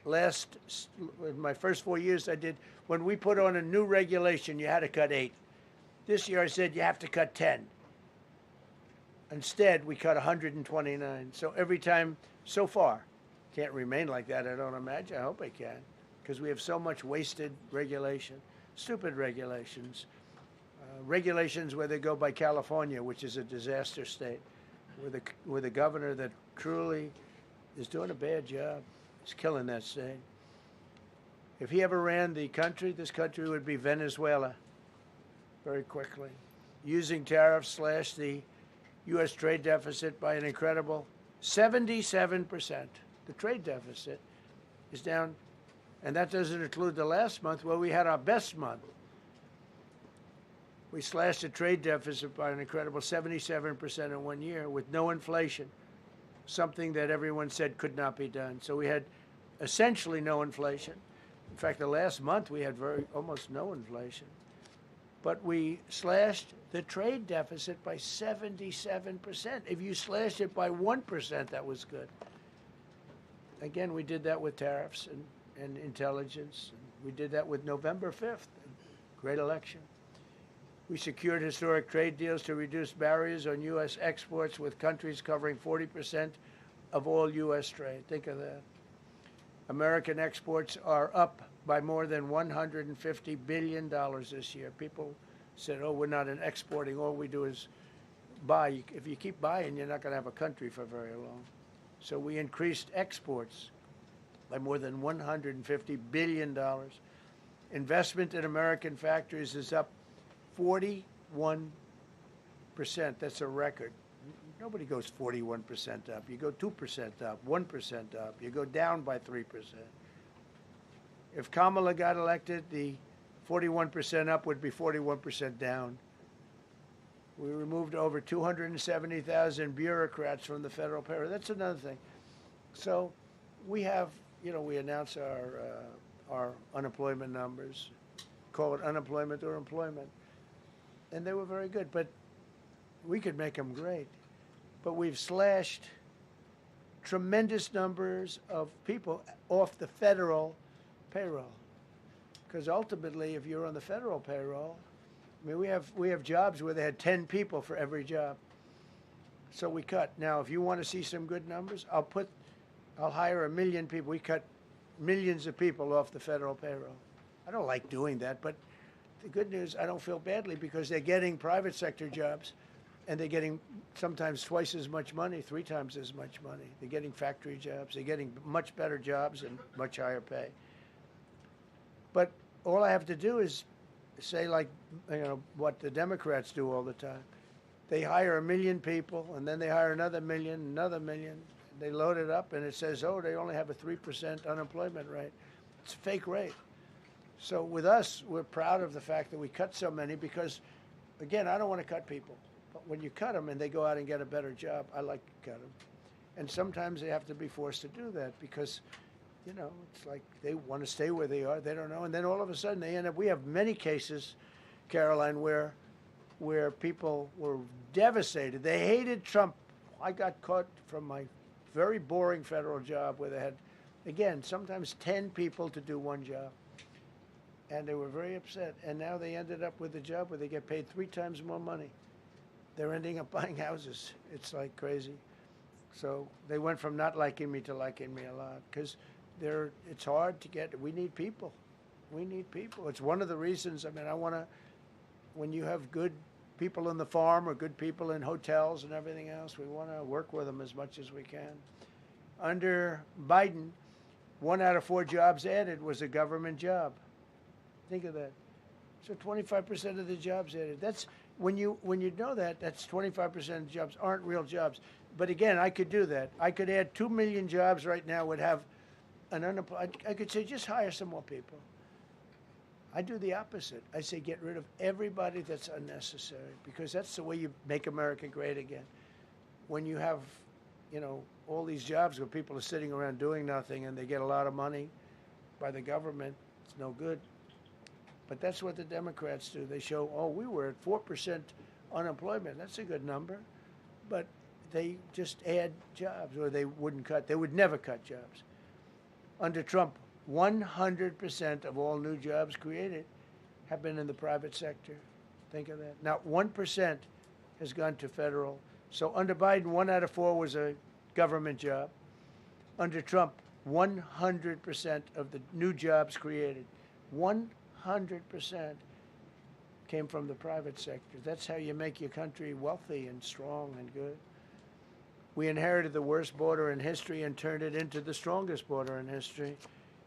in my first 4 years I did, when we put on a new regulation, you had to cut 8. This year I said you have to cut 10. Instead, we cut 129. So every time, so far, can't remain like that, I don't imagine. I hope I can, because we have so much wasted regulation, stupid regulations. Regulations where they go by California, which is a disaster state, with a governor that truly is doing a bad job. He's killing that state. If he ever ran the country, this country would be Venezuela very quickly. Using tariffs slashed the U.S. trade deficit by an incredible 77%. The trade deficit is down, and that doesn't include the last month where we had our best month. We slashed the trade deficit by an incredible 77% in 1 year with no inflation, something that everyone said could not be done. So we had essentially no inflation. In fact, the last month we had almost no inflation. But we slashed the trade deficit by 77%. If you slashed it by 1%, that was good. Again, we did that with tariffs and intelligence. We did that with November 5th, great election. We secured historic trade deals to reduce barriers on U.S. exports with countries covering 40% of all U.S. trade. Think of that. American exports are up by more than $150 billion this year. People said, oh, we're not exporting. All we do is buy. If you keep buying, you're not going to have a country for very long. So we increased exports by more than $150 billion. Investment in American factories is up 41%. That's a record. Nobody goes 41% up. You go 2% up, 1% up. You go down by 3%. If Kamala got elected, the 41% up would be 41% down. We removed over 270,000 bureaucrats from the federal payroll. That's another thing. So we have, we announce our unemployment numbers, call it unemployment or employment. And they were very good, but we could make them great. But we've slashed tremendous numbers of people off the federal payroll. Because ultimately, if you're on the federal payroll, I mean, we have jobs where they had 10 people for every job. So we cut. Now, if you want to see some good numbers, I'll hire 1 million people. We cut millions of people off the federal payroll. I don't like doing that, but the good news, I don't feel badly because they're getting private sector jobs, and they're getting sometimes twice as much money, 3 times as much money. They're getting factory jobs. They're getting much better jobs and much higher pay. But all I have to do is say, like, what the Democrats do all the time. They hire 1 million people, and then they hire another million. They load it up, and it says, oh, they only have a 3% unemployment rate. It's a fake rate. So with us, we're proud of the fact that we cut so many because, again, I don't want to cut people. But when you cut them and they go out and get a better job, I like to cut them. And sometimes they have to be forced to do that because, it's like they want to stay where they are. They don't know. And then all of a sudden they end up, we have many cases, Caroline, where people were devastated. They hated Trump. I got caught from my very boring federal job where they had, again, sometimes 10 people to do one job. And they were very upset. And now they ended up with a job where they get paid 3 times more money. They're ending up buying houses. It's like crazy. So they went from not liking me to liking me a lot because it's hard to get. We need people. We need people. It's one of the reasons. I mean, when you have good people in the farm or good people in hotels and everything else, we want to work with them as much as we can. Under Biden, 1 out of 4 jobs added was a government job. Think of that. So 25% of the jobs added. That's when you know that, that's 25% of jobs aren't real jobs. But again, I could do that. I could add 2 million jobs right now, would have an unemployed. I could say, just hire some more people. I do the opposite. I say, get rid of everybody that's unnecessary because that's the way you make America great again. When you have, all these jobs where people are sitting around doing nothing and they get a lot of money by the government, it's no good. But that's what the Democrats do. They show, oh, we were at 4% unemployment. That's a good number. But they just add jobs, or they wouldn't cut. They would never cut jobs. Under Trump, 100% of all new jobs created have been in the private sector. Think of that. Not 1% has gone to federal. So under Biden, 1 out of 4 was a government job. Under Trump, 100% of the new jobs created, 100% came from the private sector. That's how you make your country wealthy and strong and good. We inherited the worst border in history and turned it into the strongest border in history.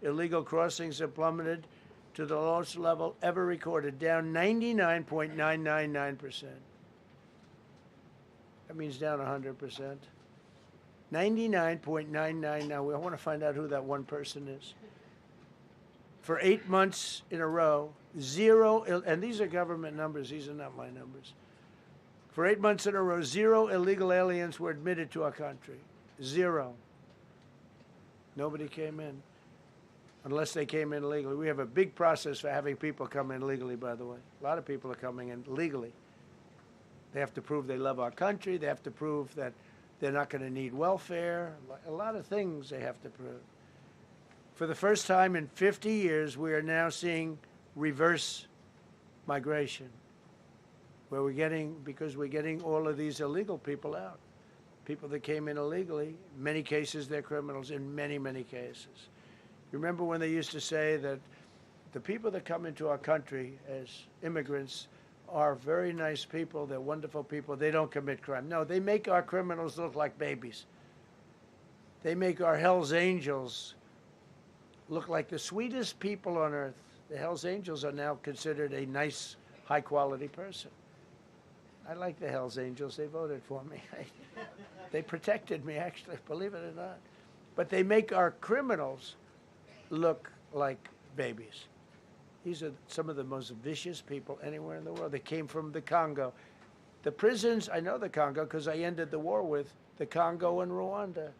Illegal crossings have plummeted to the lowest level ever recorded, down 99.999%. That means down 100%. 99.99. Now, I want to find out who that one person is. For 8 months in a row, zero, and these are government numbers, these are not my numbers. For 8 months in a row, 0 illegal aliens were admitted to our country. 0. Nobody came in, unless they came in legally. We have a big process for having people come in legally, by the way. A lot of people are coming in legally. They have to prove they love our country. They have to prove that they're not going to need welfare. A lot of things they have to prove. For the first time in 50 years, we are now seeing reverse migration, where because we're getting all of these illegal people out. People that came in illegally, in many cases they're criminals, in many, many cases. Remember when they used to say that the people that come into our country as immigrants are very nice people, they're wonderful people, they don't commit crime. No, they make our criminals look like babies. They make our Hell's Angels look like the sweetest people on earth. The Hell's Angels are now considered a nice, high-quality person. I like the Hell's Angels. They voted for me. They protected me, actually, believe it or not. But they make our criminals look like babies. These are some of the most vicious people anywhere in the world. They came from the Congo. The prisons, I know the Congo because I ended the war with the Congo and Rwanda.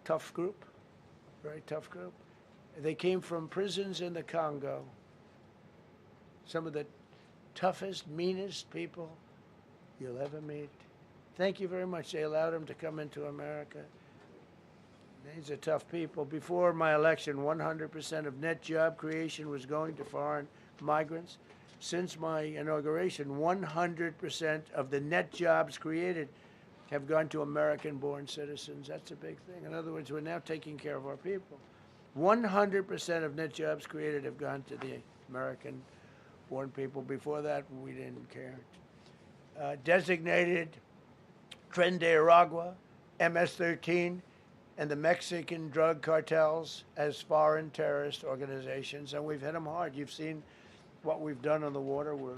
Tough group, very tough group. They came from prisons in the Congo. Some of the toughest, meanest people you'll ever meet. Thank you very much. They allowed them to come into America. These are tough people. Before my election, 100% of net job creation was going to foreign migrants. Since my inauguration, 100% of the net jobs created have gone to American-born citizens. That's a big thing. In other words, we're now taking care of our people. 100% of net jobs created have gone to the American-born people. Before that, we didn't care. Designated Tren de Aragua, MS-13, and the Mexican drug cartels as foreign terrorist organizations, and we've hit them hard. You've seen what we've done on the water. We're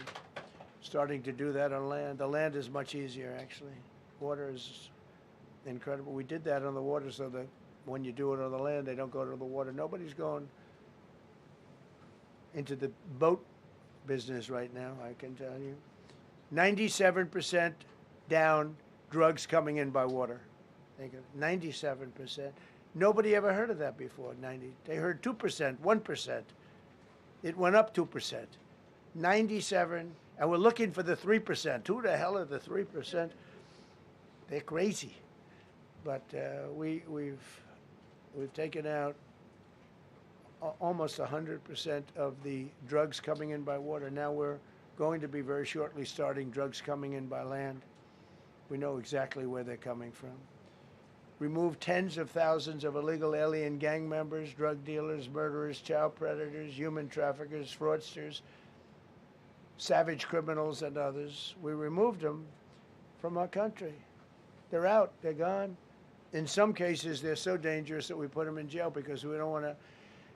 starting to do that on land. The land is much easier, actually. Water is incredible. We did that on the water so that when you do it on the land, they don't go to the water. Nobody's going into the boat business right now, I can tell you. 97% down drugs coming in by water. Think of it, 97%. Nobody ever heard of that before, 90. They heard 2%, 1%. It went up 2%. 97, and we're looking for the 3%. Who the hell are the 3%? They're crazy. But we've taken out almost 100% of the drugs coming in by water. Now we're going to be very shortly starting drugs coming in by land. We know exactly where they're coming from. Remove tens of thousands of illegal alien gang members, drug dealers, murderers, child predators, human traffickers, fraudsters, savage criminals, and others. We removed them from our country. They're out. They're gone. In some cases, they're so dangerous that we put them in jail because we don't want to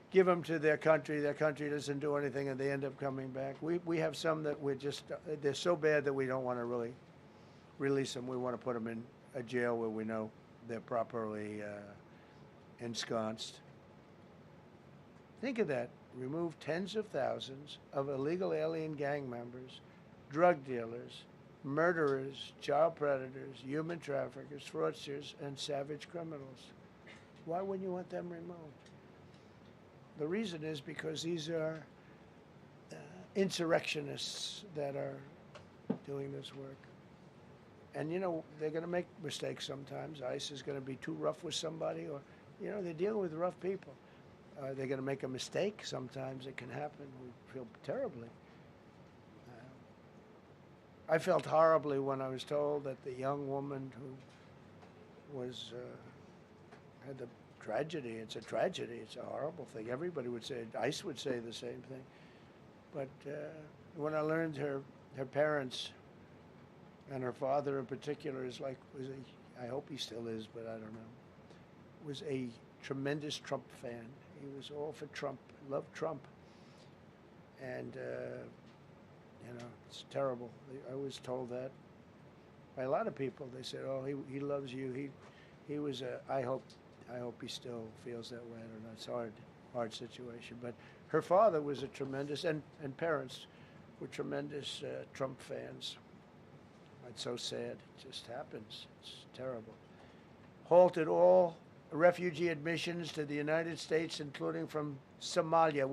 give them to their country. Their country doesn't do anything, and they end up coming back. We have some that they're so bad that we don't want to really release them. We want to put them in a jail where we know they're properly ensconced. Think of that. Remove tens of thousands of illegal alien gang members, drug dealers, murderers, child predators, human traffickers, fraudsters, and savage criminals. Why wouldn't you want them removed? The reason is because these are insurrectionists that are doing this work. And, you know, they're going to make mistakes sometimes. ICE is going to be too rough with somebody, or, you know, they're dealing with rough people. They're going to make a mistake. Sometimes it can happen. We feel terribly. I felt horribly when I was told that the young woman who was had the tragedy. It's a tragedy. It's a horrible thing. Everybody would say. ICE would say the same thing. But when I learned her parents and her father in particular I hope he still is, but I don't know, was a tremendous Trump fan. He was all for Trump, loved Trump. And, it's terrible. I was told that by a lot of people. They said, oh, he loves you. He was I hope he still feels that way. I don't know. It's a hard situation. But her father was a tremendous, and parents were tremendous Trump fans. It's so sad. It just happens. It's terrible. Halted all refugee admissions to the United States, including from Somalia, which